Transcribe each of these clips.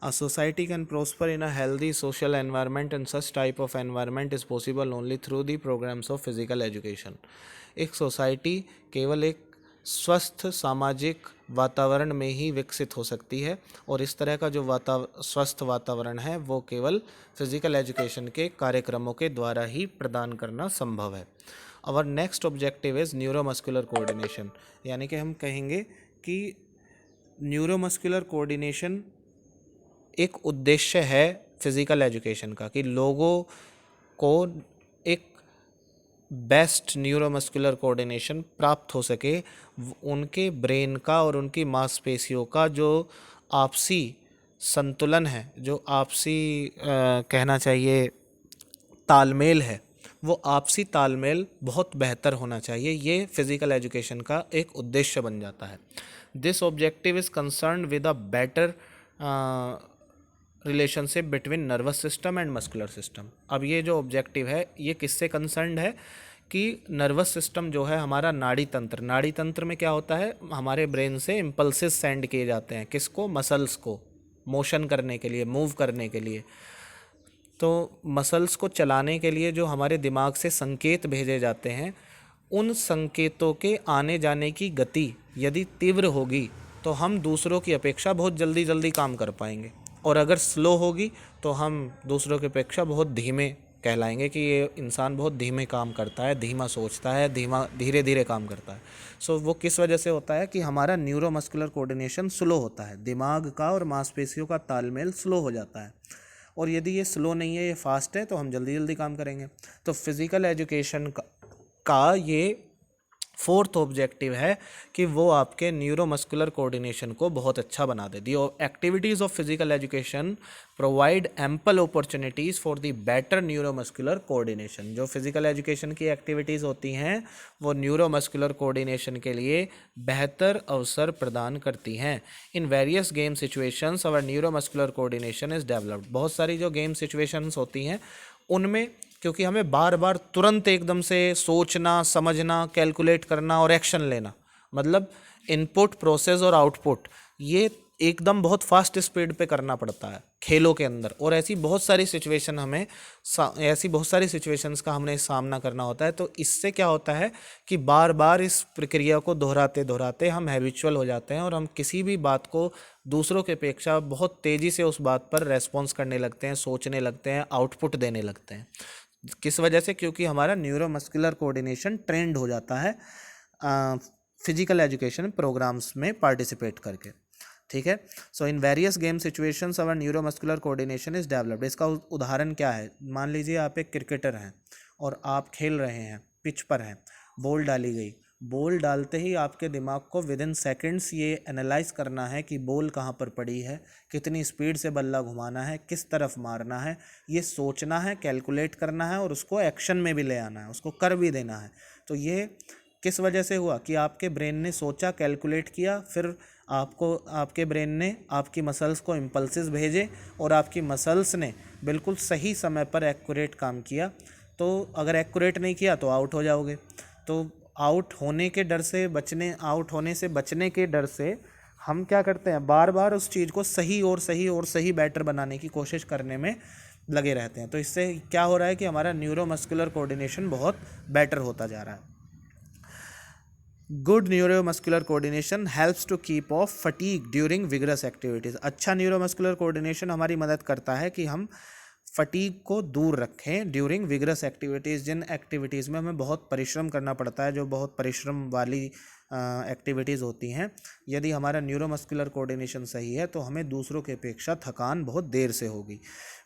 A society can prosper in a healthy social environment and such type of environment is possible only through the programs of physical education. एक society केवल एक स्वस्थ सामाजिक वातावरण में ही विकसित हो सकती है और इस तरह का जो स्वस्थ वातावरण है वो केवल फिजिकल एजुकेशन के कार्यक्रमों के द्वारा ही प्रदान करना संभव है। Our next objective is neuromuscular coordination, यानी कि हम कहेंगे कि न्यूरोमस्कुलर कोऑर्डिनेशन एक उद्देश्य है फिज़िकल एजुकेशन का, कि लोगों को एक बेस्ट न्यूरोमस्कुलर कोऑर्डिनेशन प्राप्त हो सके, उनके ब्रेन का और उनकी मांसपेशियों का जो आपसी संतुलन है, जो आपसी कहना चाहिए तालमेल है, वो आपसी तालमेल बहुत बेहतर होना चाहिए। ये फिज़िकल एजुकेशन का एक उद्देश्य बन जाता है। This objective is concern with a better relationship between nervous system and muscular system. अब ये जो ऑब्जेक्टिव है ये किससे कंसर्न्ड है कि नर्वस सिस्टम जो है हमारा नाड़ी तंत्र में क्या होता है, हमारे ब्रेन से इम्पल्सेस सेंड किए जाते हैं, किसको, मसल्स को मोशन करने के लिए, मूव करने के लिए। तो मसल्स को चलाने के लिए जो हमारे दिमाग से संकेत भेजे जाते हैं, उन संकेतों के आने जाने की गति यदि तीव्र होगी तो हम दूसरों की अपेक्षा बहुत जल्दी काम कर पाएंगे, और अगर स्लो होगी तो हम दूसरों की अपेक्षा बहुत धीमे कहलाएंगे कि ये इंसान बहुत धीमे काम करता है, धीमा सोचता है, धीरे धीरे काम करता है। सो वो किस वजह से होता है कि हमारा न्यूरोमस्कुलर कोऑर्डिनेशन स्लो होता है, दिमाग का और मांसपेशियों का तालमेल स्लो हो जाता है। और यदि ये स्लो नहीं है, ये फास्ट है, तो हम जल्दी काम करेंगे। तो फिज़िकल एजुकेशन का ये फोर्थ ऑब्जेक्टिव है कि वो आपके न्यूरोमस्कुलर कोऑर्डिनेशन को बहुत अच्छा बना दे। The activities of physical education provide ample opportunities for the better neuromuscular coordination. जो फिजिकल एजुकेशन की एक्टिविटीज़ होती हैं वो न्यूरोमस्कुलर कोऑर्डिनेशन के लिए बेहतर अवसर प्रदान करती हैं। इन various game situations our neuromuscular coordination is developed. बहुत सारी जो गेम सिचुएशंस होती हैं उनमें, क्योंकि हमें बार बार तुरंत एकदम से सोचना, समझना, कैलकुलेट करना और एक्शन लेना, मतलब इनपुट, प्रोसेस और आउटपुट, ये एकदम बहुत फास्ट स्पीड पे करना पड़ता है खेलों के अंदर। और ऐसी बहुत सारी सिचुएशंस का हमने सामना करना होता है। तो इससे क्या होता है कि बार बार इस प्रक्रिया को दोहराते हम हैबिचुअल हो जाते हैं और हम किसी भी बात को दूसरों की अपेक्षा बहुत तेज़ी से उस बात पर रेस्पॉन्स करने लगते हैं, सोचने लगते हैं, आउटपुट देने लगते हैं। किस वजह से? क्योंकि हमारा न्यूरोमस्कुलर कोऑर्डिनेशन ट्रेंड हो जाता है फिजिकल एजुकेशन प्रोग्राम्स में पार्टिसिपेट करके। ठीक है। So in various game situations our neuromuscular coordination is developed. इसका उदाहरण क्या है? मान लीजिए आप एक क्रिकेटर हैं और आप खेल रहे हैं, पिच पर हैं, बॉल डाली गई। बॉल डालते ही आपके दिमाग को विद इन सेकेंड्स ये एनालाइज करना है कि बॉल कहाँ पर पड़ी है, कितनी स्पीड से बल्ला घुमाना है, किस तरफ मारना है, ये सोचना है, कैलकुलेट करना है और उसको एक्शन में भी ले आना है, उसको कर भी देना है। तो ये किस वजह से हुआ कि आपके ब्रेन ने सोचा, कैलकुलेट किया, फिर आपके ब्रेन ने आपकी मसल्स को इम्पल्सेस भेजे और आपकी मसल्स ने बिल्कुल सही समय पर एक्यूरेट काम किया। तो अगर एक्यूरेट नहीं किया तो आउट हो जाओगे। तो आउट होने से बचने के डर से हम क्या करते हैं, बार बार उस चीज़ को सही बेटर बनाने की कोशिश करने में लगे रहते हैं। तो इससे क्या हो रहा है कि हमारा न्यूरोमस्कुलर कोऑर्डिनेशन बहुत बेटर होता जा रहा है। Good neuromuscular coordination helps to keep off fatigue during vigorous activities. अच्छा न्यूरोमस्कुलर कोऑर्डिनेशन हमारी मदद करता है कि हम फटीग को दूर रखें ड्यूरिंग विगरस एक्टिविटीज़। जिन एक्टिविटीज़ में हमें बहुत परिश्रम करना पड़ता है, जो बहुत परिश्रम वाली एक्टिविटीज़ होती हैं, यदि हमारा न्यूरोमस्कुलर कोऑर्डिनेशन सही है तो हमें दूसरों की अपेक्षा थकान बहुत देर से होगी।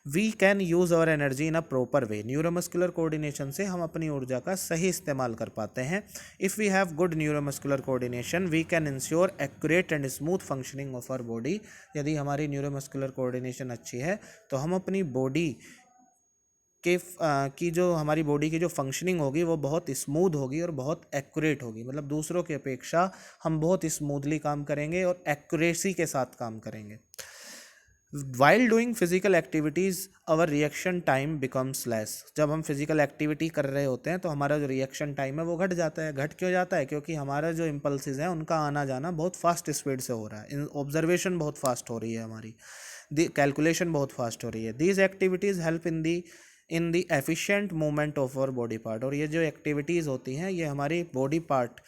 We can use our energy in a proper way. Neuromuscular coordination से हम अपनी ऊर्जा का सही इस्तेमाल कर पाते हैं। If we have good neuromuscular coordination we can ensure accurate and smooth functioning of our body. यदि हमारी न्यूरोमस्कुलर कोऑर्डिनेशन अच्छी है तो हम अपनी बॉडी की जो हमारी बॉडी की जो फंक्शनिंग होगी वो बहुत स्मूथ होगी और बहुत एक्यूरेट होगी। मतलब दूसरों की अपेक्षा हम बहुत स्मूथली काम करेंगे और एक्यूरेसी के साथ काम करेंगे। While doing physical activities our reaction time becomes less. जब हम फिजिकल एक्टिविटी कर रहे होते हैं तो हमारा जो रिएक्शन टाइम है वो घट जाता है। घट क्यों जाता है? क्योंकि हमारा जो इम्पल्सेस हैं उनका आना जाना बहुत फास्ट स्पीड से हो रहा है, ऑब्जर्वेशन बहुत फास्ट हो रही है हमारी, कैलकुलेशन बहुत फास्ट हो रही है। These activities help in the efficient movement of our body part. और ये जो एक्टिविटीज़ होती हैं ये हमारी बॉडी पार्ट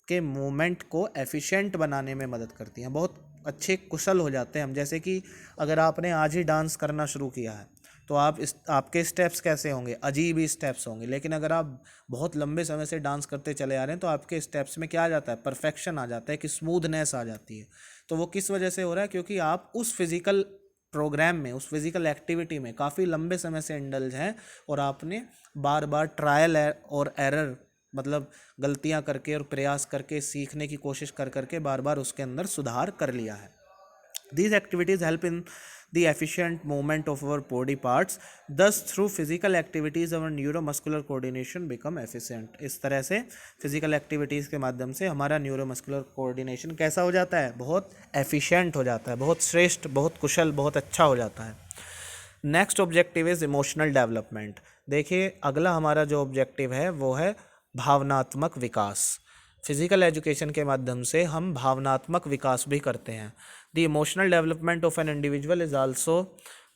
के मूवमेंट को एफिशिएंट बनाने में मदद करती हैं, बहुत अच्छे कुशल हो जाते हैं हम। जैसे कि अगर आपने आज ही डांस करना शुरू किया है तो आपके स्टेप्स कैसे होंगे? अजीब ही स्टेप्स होंगे। लेकिन अगर आप बहुत लंबे समय से डांस करते चले आ रहे हैं तो आपके स्टेप्स में क्या आ जाता है? परफेक्शन आ जाता है, कि स्मूथनेस आ जाती है। तो वो किस वजह से हो रहा है? क्योंकि आप उस फिजिकल प्रोग्राम में, उस फिजिकल एक्टिविटी में काफ़ी लंबे समय से इंडल्ज हैं और आपने बार बार ट्रायल और एरर, मतलब गलतियां करके और प्रयास करके, सीखने की कोशिश कर करके बार बार उसके अंदर सुधार कर लिया है। These activities help in the efficient movement of our body parts. Thus, through physical activities, our neuromuscular coordination become efficient. इस तरह से फिजिकल एक्टिविटीज़ के माध्यम से हमारा न्यूरोमस्कुलर कोऑर्डिनेशन कैसा हो जाता है? बहुत एफिशिएंट हो जाता है, बहुत श्रेष्ठ, बहुत कुशल, बहुत अच्छा हो जाता है। Next objective is emotional development. देखिए, अगला हमारा जो ऑब्जेक्टिव है वो है भावनात्मक विकास। फिजिकल एजुकेशन के माध्यम से हम भावनात्मक विकास भी करते हैं। The emotional development of an individual is also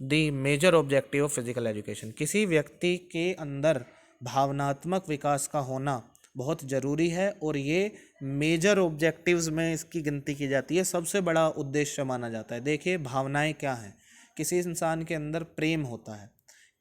the major objective of physical education. किसी व्यक्ति के अंदर भावनात्मक विकास का होना बहुत ज़रूरी है और ये मेजर ऑब्जेक्टिव्स में इसकी गिनती की जाती है, सबसे बड़ा उद्देश्य माना जाता है। देखिए, भावनाएं क्या हैं? किसी इंसान के अंदर प्रेम होता है,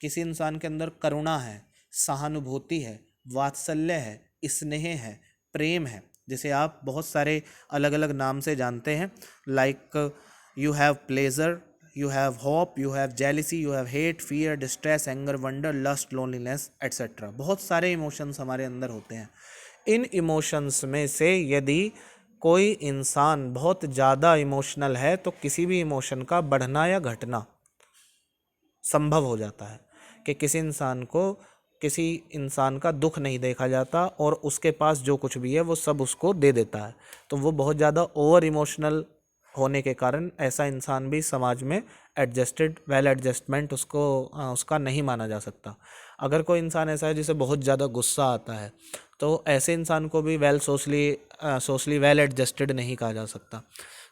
किसी इंसान के अंदर करुणा है, सहानुभूति है, वात्सल्य है, स्नेह है, प्रेम है, जिसे आप बहुत सारे अलग अलग नाम से जानते हैं। Like you have pleasure, you have hope, you have jealousy, you have hate, fear, distress, anger, wonder, lust, loneliness etcetera. बहुत सारे इमोशंस हमारे अंदर होते हैं। इन इमोशंस में से यदि कोई इंसान बहुत ज़्यादा इमोशनल है तो किसी भी इमोशन का बढ़ना या घटना संभव हो जाता है, कि किसी इंसान का दुख नहीं देखा जाता और उसके पास जो कुछ भी है वो सब उसको दे देता है। तो वो बहुत ज़्यादा ओवर इमोशनल होने के कारण ऐसा इंसान भी समाज में वेल एडजस्टमेंट उसका नहीं माना जा सकता। अगर कोई इंसान ऐसा है जिसे बहुत ज़्यादा गुस्सा आता है तो ऐसे इंसान को भी सोशली वेल एडजस्टेड नहीं कहा जा सकता।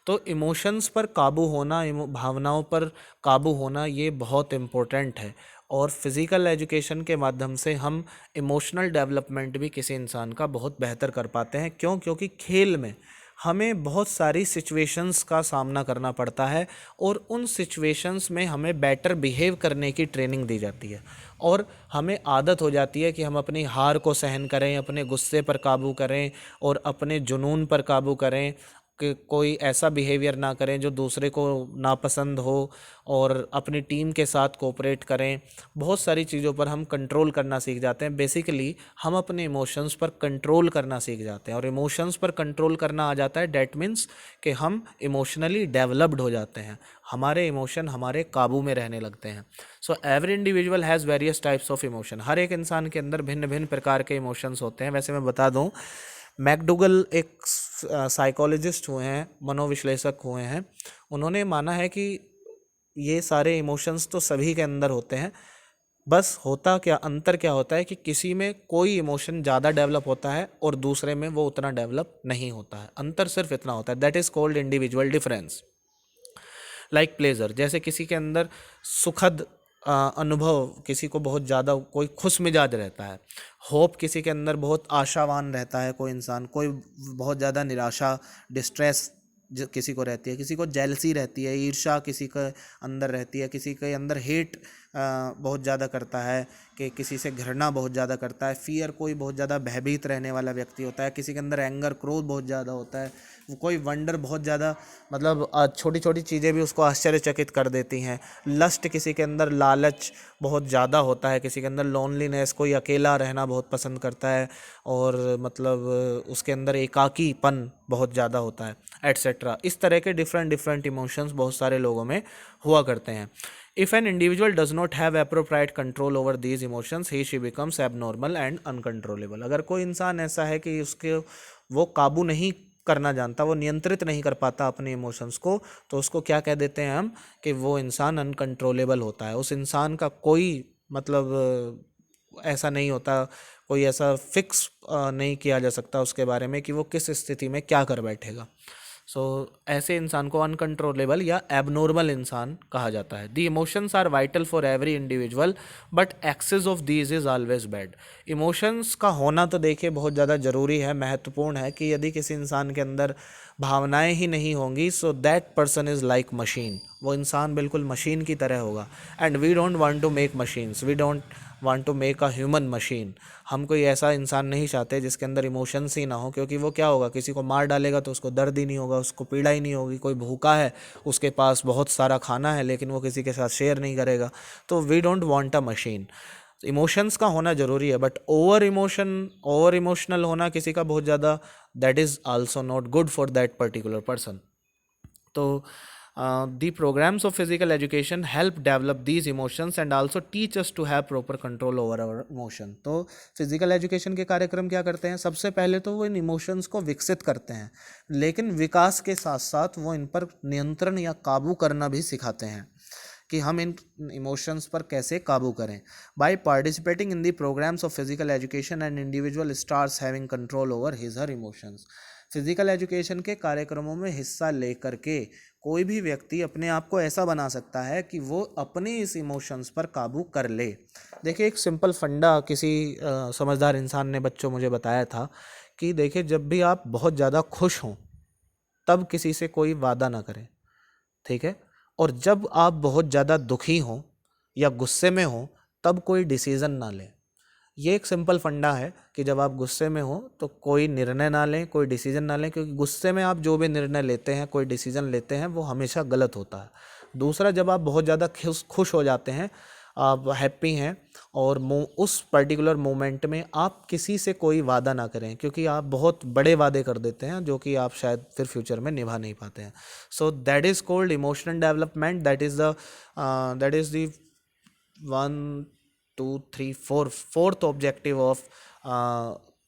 तो इमोशंस पर काबू होना, भावनाओं पर काबू होना, ये बहुत इम्पोर्टेंट है। और फिज़िकल एजुकेशन के माध्यम से हम इमोशनल डेवलपमेंट भी किसी इंसान का बहुत बेहतर कर पाते हैं। क्यों? क्योंकि खेल में हमें बहुत सारी सिचुएशंस का सामना करना पड़ता है और उन सिचुएशंस में हमें बेटर बिहेव करने की ट्रेनिंग दी जाती है और हमें आदत हो जाती है कि हम अपनी हार को सहन करें, अपने गुस्से पर काबू करें और अपने जुनून पर काबू करें, कि कोई ऐसा बिहेवियर ना करें जो दूसरे को नापसंद हो और अपनी टीम के साथ कोऑपरेट करें। बहुत सारी चीज़ों पर हम कंट्रोल करना सीख जाते हैं। बेसिकली हम अपने इमोशंस पर कंट्रोल करना सीख जाते हैं और इमोशंस पर कंट्रोल करना आ जाता है, डैट मीन्स कि हम इमोशनली डेवलप्ड हो जाते हैं, हमारे इमोशन हमारे काबू में रहने लगते हैं। So every individual has various types of emotion. हर एक इंसान के अंदर भिन्न भिन्न प्रकार के इमोशंस होते हैं। वैसे मैं बता दूं, मैकडूगल एक साइकोलॉजिस्ट हुए हैं, मनोविश्लेषक हुए हैं। उन्होंने माना है कि ये सारे इमोशंस तो सभी के अंदर होते हैं, बस अंतर क्या होता है कि किसी में कोई इमोशन ज़्यादा डेवलप होता है और दूसरे में वो उतना डेवलप नहीं होता है। अंतर सिर्फ इतना होता है, that is called individual difference. Like pleasure, जैसे किसी के अंदर सुखद अनुभव, किसी को बहुत ज़्यादा कोई खुश मिजाज रहता है। होप, किसी के अंदर बहुत आशावान रहता है कोई इंसान, कोई बहुत ज़्यादा निराशा, डिस्ट्रेस किसी को रहती है, किसी को जेलसी रहती है, ईर्ष्या किसी के अंदर रहती है, किसी के अंदर हेट बहुत ज़्यादा करता है, कि किसी से घृणा बहुत ज़्यादा करता है। फियर, कोई बहुत ज़्यादा भयभीत रहने वाला व्यक्ति होता है। किसी के अंदर एंगर, क्रोध बहुत ज़्यादा होता है। कोई वंडर, बहुत ज़्यादा, मतलब छोटी छोटी चीज़ें भी उसको आश्चर्यचकित कर देती हैं। लस्ट, किसी के अंदर लालच बहुत ज़्यादा होता है। किसी के अंदर लोनलीनेस, कोई अकेला रहना बहुत पसंद करता है और मतलब उसके अंदर एकाकीपन बहुत ज़्यादा होता है, एट्सेट्रा। इस तरह के डिफरेंट इमोशंस बहुत सारे लोगों में हुआ करते हैं। If an individual does not have appropriate control over these emotions, she becomes abnormal and uncontrollable. अगर कोई इंसान ऐसा है कि उसके वो काबू नहीं करना जानता, वो नियंत्रित नहीं कर पाता अपने इमोशंस को, तो उसको क्या कह देते हैं हम कि वो इंसान अनकंट्रोलेबल होता है। उस इंसान का कोई मतलब ऐसा नहीं होता, कोई ऐसा फिक्स नहीं किया जा सकता उसके बारे में कि वो किस स्थिति में क्या कर बैठेगा। सो ऐसे इंसान को अनकंट्रोलेबल या एबनॉर्मल इंसान कहा जाता है। The emotions are vital for every individual but excess of these is always bad. Emotions का होना तो देखिए बहुत ज़्यादा ज़रूरी है, महत्वपूर्ण है, कि यदि किसी इंसान के अंदर भावनाएं ही नहीं होंगी so that person is like machine, वो इंसान बिल्कुल मशीन की तरह होगा। And we don't want to make machines, we don't want to make a human machine. हम कोई ऐसा इंसान नहीं चाहते जिसके अंदर इमोशंस ही ना हो, क्योंकि वो क्या होगा, किसी को मार डालेगा तो उसको दर्द ही नहीं होगा, उसको पीड़ा ही नहीं होगी। कोई भूखा है, उसके पास बहुत सारा खाना है लेकिन वो किसी के साथ शेयर नहीं करेगा। तो we don't want a machine. Emotions का होना ज़रूरी है बट ओवर इमोशनल होना किसी का बहुत ज़्यादा, that is also not good for that particular person. तो the programs of physical education help develop these emotions and also teach us to have proper control over our emotion। तो physical education के कार्यक्रम क्या करते हैं, सबसे पहले तो वो इन इमोशंस को विकसित करते हैं, लेकिन विकास के साथ साथ वो इन पर नियंत्रण या काबू करना भी सिखाते हैं कि हम इन इमोशंस पर कैसे काबू करें। By participating in the programs of physical education and individual starts having control over his her emotions. Physical education के कार्यक्रमों में हिस्सा लेकर के कोई भी व्यक्ति अपने आप को ऐसा बना सकता है कि वो अपने इस इमोशंस पर काबू कर ले। देखिए एक सिंपल फंडा किसी समझदार इंसान ने बच्चों मुझे बताया था कि देखिए जब भी आप बहुत ज़्यादा खुश हों तब किसी से कोई वादा ना करें, ठीक है, और जब आप बहुत ज़्यादा दुखी हों या गुस्से में हों तब कोई डिसीज़न ना लें। ये एक सिंपल फंडा है कि जब आप गुस्से में हो तो कोई निर्णय ना लें, कोई डिसीजन ना लें, क्योंकि गुस्से में आप जो भी निर्णय लेते हैं, कोई डिसीजन लेते हैं, वो हमेशा गलत होता है। दूसरा, जब आप बहुत ज़्यादा खुश हो जाते हैं, आप हैप्पी हैं, और उस पर्टिकुलर मोमेंट में आप किसी से कोई वादा ना करें, क्योंकि आप बहुत बड़े वादे कर देते हैं जो कि आप शायद फिर फ्यूचर में निभा नहीं पाते हैं। So that is called emotional development, that is the 4th objective of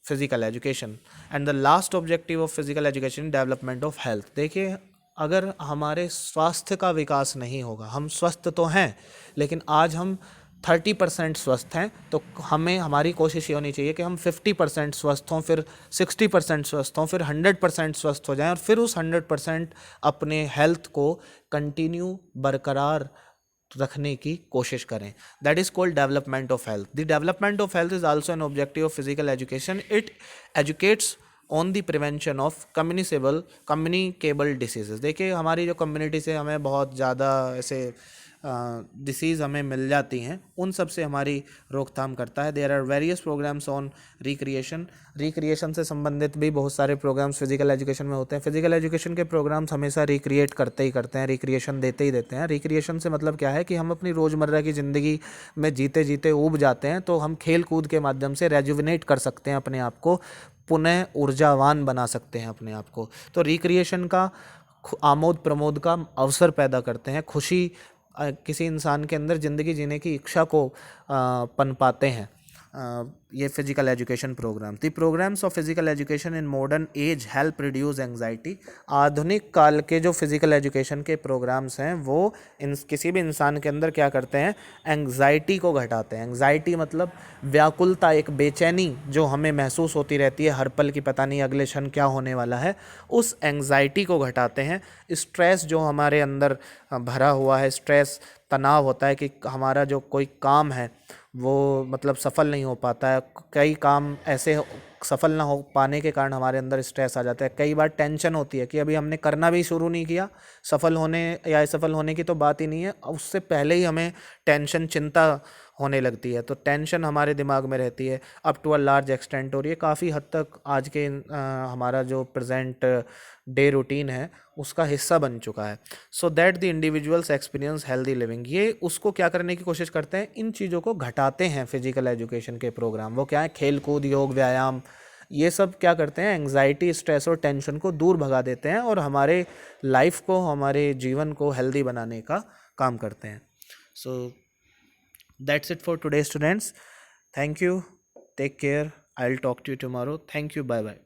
physical education, and the last objective of physical education, development of health। देखिए अगर हमारे स्वास्थ्य का विकास नहीं होगा, हम स्वस्थ तो हैं लेकिन आज हम 30% स्वस्थ हैं, तो हमारी कोशिश ये होनी चाहिए कि हम 50% स्वस्थ हों, फिर 60% स्वस्थ हों, फिर 100% स्वस्थ हो जाएं, और फिर उस 100% अपने हेल्थ को कंटिन्यू बरकरार रखने की कोशिश करें। That is called development of health. The development of health is also an objective of physical education. It educates on the prevention of communicable diseases. देखिए हमारी जो कम्युनिटी से हमें बहुत ज़्यादा ऐसे डिसीज़ हमें मिल जाती हैं, उन सब से हमारी रोकथाम करता है। There are various programs on recreation से संबंधित भी बहुत सारे प्रोग्राम्स फिजिकल एजुकेशन में होते हैं। फिजिकल एजुकेशन के प्रोग्राम्स हमेशा रिक्रिएट करते ही करते हैं, रिक्रिएशन देते ही देते हैं। रिक्रिएशन से मतलब क्या है कि हम अपनी रोज़मर्रा की ज़िंदगी में जीते जीते ऊब जाते हैं, तो हम खेल कूद के माध्यम से रेजुविनेट कर सकते हैं अपने आप को, पुनः ऊर्जावान बना सकते हैं अपने आप को। तो रिक्रिएशन का आमोद प्रमोद का अवसर पैदा करते हैं, खुशी किसी इंसान के अंदर ज़िंदगी जीने की इच्छा को पनपाते हैं ये physical education program. The programs of physical education in modern age help reduce anxiety. आधुनिक काल के जो फिजिकल एजुकेशन के प्रोग्राम्स हैं वो किसी भी इंसान के अंदर क्या करते हैं, एंग्जाइटी को घटाते हैं। एंग्जाइटी मतलब व्याकुलता, एक बेचैनी जो हमें महसूस होती रहती है हर पल की, पता नहीं अगले क्षण क्या होने वाला है, उस एंग्जाइटी को घटाते हैं। स्ट्रेस जो हमारे अंदर भरा हुआ है, स्ट्रेस तनाव होता है कि हमारा जो कोई काम है वो मतलब सफल नहीं हो पाता है, कई काम ऐसे सफल ना हो पाने के कारण हमारे अंदर स्ट्रेस आ जाता है। कई बार टेंशन होती है कि अभी हमने करना भी शुरू नहीं किया, सफल होने या असफल होने की तो बात ही नहीं है, उससे पहले ही हमें टेंशन, चिंता होने लगती है। तो टेंशन हमारे दिमाग में रहती है up to a large extent, और ये काफ़ी हद तक आज के हमारा जो प्रेजेंट डे रूटीन है उसका हिस्सा बन चुका है। So that the individuals experience healthy living. ये उसको क्या करने की कोशिश करते हैं, इन चीज़ों को घटाते हैं फिजिकल एजुकेशन के प्रोग्राम। वो क्या है, खेल कूद, योग, व्यायाम, ये सब क्या करते हैं, एंग्जाइटी, स्ट्रेस और टेंशन को दूर भगा देते हैं और हमारे लाइफ को, हमारे जीवन को हेल्दी बनाने का काम करते हैं। So that's it for today students. Thank you, take care, I will talk to you tomorrow. Thank you, bye bye.